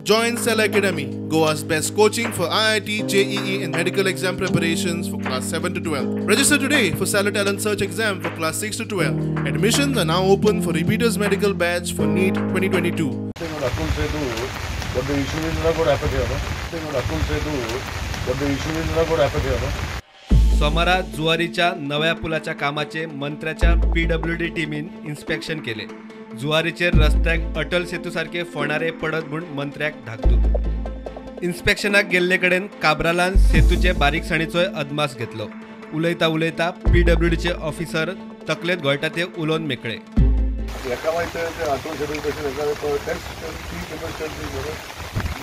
Join Cell Academy, Goa's best coaching for IIT, JEE and medical exam preparations for class 7 to 12. Register today for Cell Talent Search exam for class 6 to 12. Admissions are now open for repeaters medical batch for NEET 2022. What the issue is not going to happen here. What the issue is not going to happen here. सोमवारा जुवारीच्या नव्या पुलाच्या कामाचे मंत्र्याच्या PWD टीमीन inspection केले। जुवारीचे रस्त्याक अटल सेतू सारखे फोणारे पडत म्हूण मंत्र्याक धाकतूक। इन्स्पेक्शनाक गेल्ले कडेन काब्रालान सेतूचे बारीकसाणीचोय अदमास घेतलो। उलयता उलयता PWDचे ऑफिसर तकलेत घोळटा ते उलोवन मेकळे।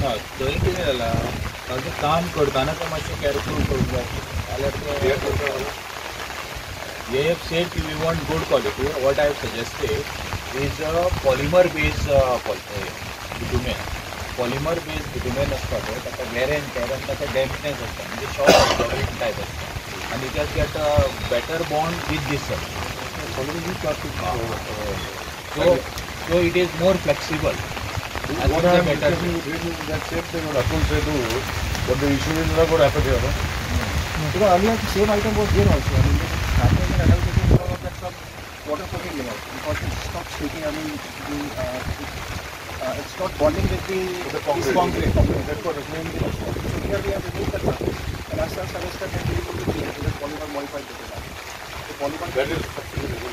ना थंय कितें जालां ताजें काम करतना तो मातशें कॅरफूल करूंक जाय they have said we want good quality. What I have suggested is a polymer based bitumen. Polymer based bitumen असता तो ताका wear and tear and ताका dampness असता म्हणजे short absorbing type असता and it has got a better bond with this so it is more flexible and what I better that same thing on Atul Setu, but the issue is not going to happen here, no? Because earlier the same item was there also. I mean, happening in adult cases because of that some waterproofing layer. Because it stops sticking. I mean, it's not bonding with the concrete. That's what is mainly the issue. So here we have removed that one. And as such, suggested that we will be the polymer modified with that. That is,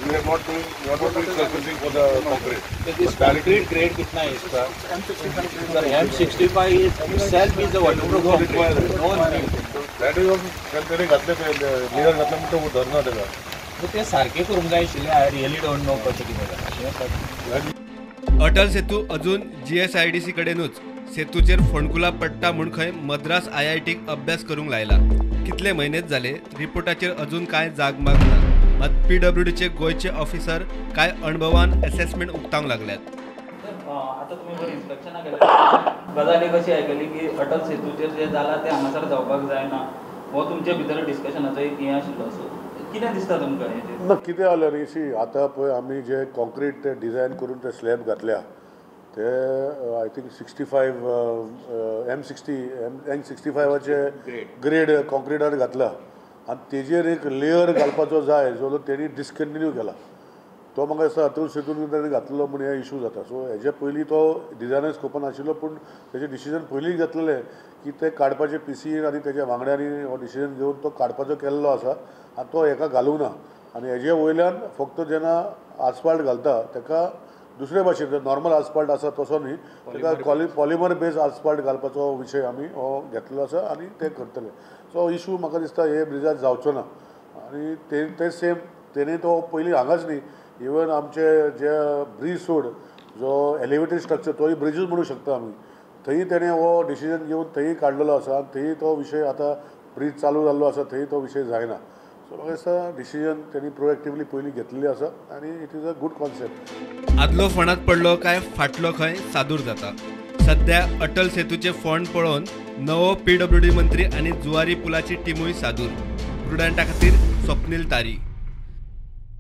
we are not doing surfacing for the concrete. This concrete grade कितना है इसका? M65 itself is a waterproof concrete. No need. That is also त्याने घातले layer घातल्यामुळे तो धरणार त्याला. तर ते सारखे करून जाय आशिल्ले. I really don't know कशें कितें जाता. अटल सेतू अजून GSIDC कडेनूच सेतूचेर फोंडकुला पडटा म्हूण खंय मद्रास IITक अभ्यास करूंक लायला। कितले म्हयनेच जाले रिपोर्टाचेर अजून काय जागमाग ना। मात PWDचे गोयचे ऑफिसर काय अणभवान असेसमेंट उक्तावंक लागल्यात। आता तुम्ही बरं इन्स्पेक्शनाक गेला गजाली कशी आयकली की अटल सेतूचेर जे जाला ते हांगासर जावपाक जायना हो तुमच्या भितर डिस्कशनाचो एक हें आशिल्लो सो कितें दिसता तुमकां हेजेर? ना कितें जालें न्ही सी आतां पळय आमी जे कॉन्क्रीट ते डिझायन करून ते स्लॅब घातल्या ते आय थिंक 65 M65चे ग्रेड कॉन्क्रिटार घातला आनी तेजेर एक लेयर घालपाचो जाय जो तेणी डिस्कंटिन्यू केला तो म्हाका दिसता अतूल सेतून ताणें घातलेलो म्हूण हे इशू जाता सो हेजे पयलीं तो डिझायनर स्कोपान आशिल्लो पूण तेजें डिसिजन पयलीं घेतलेलें की ते काडपाचे PCN आनी तेज्या वांगड्यांनी हो डिसिजन घेवन तो काडपाचो केल्लो आसा आनी तो हेका घालूंक ना आनी हेजे वयल्यान फक्त जेन्ना आसफाल्ट घालता तेका दुसरे भाशेन नॉर्मल आसफाल्ट आसा तसो न्ही तेका पॉलिमर बेज आसफाल्ट घालपाचो विशय आमी हो घेतलेलो आसा आनी ते करतले सो इशू म्हाका दिसता हे ब्रिजार जावचो ना आनी ते सेम तेणी तो पयलीं हांगाच न्ही इवन आमचे जे ब्रीज सोड जो एलिवेटेड स्ट्रक्चर तोय ब्रिजूच म्हणू शकता आमी थंय तेणें हो डिसिजन घेवन थंय काडलेलो आसा आनी थंय तो विशय आतां ब्रीज चालू जाल्लो आसा थंय तो विशय जायना सो म्हाका दिसता डिसिजन तेणी प्रोएक्टिवली पयलीं घेतलेली आसा आनी it is a good concept. आदलो फोंडात पडलो काय फाटलो खंय सादूर जाता। सध्या अटल सेतूचे फोंड पळोवन नवो PWD मंत्री आनी जुवारी पुलाची टिमूय सादूर। प्रुडंटा खातीर स्वप्नील तारी।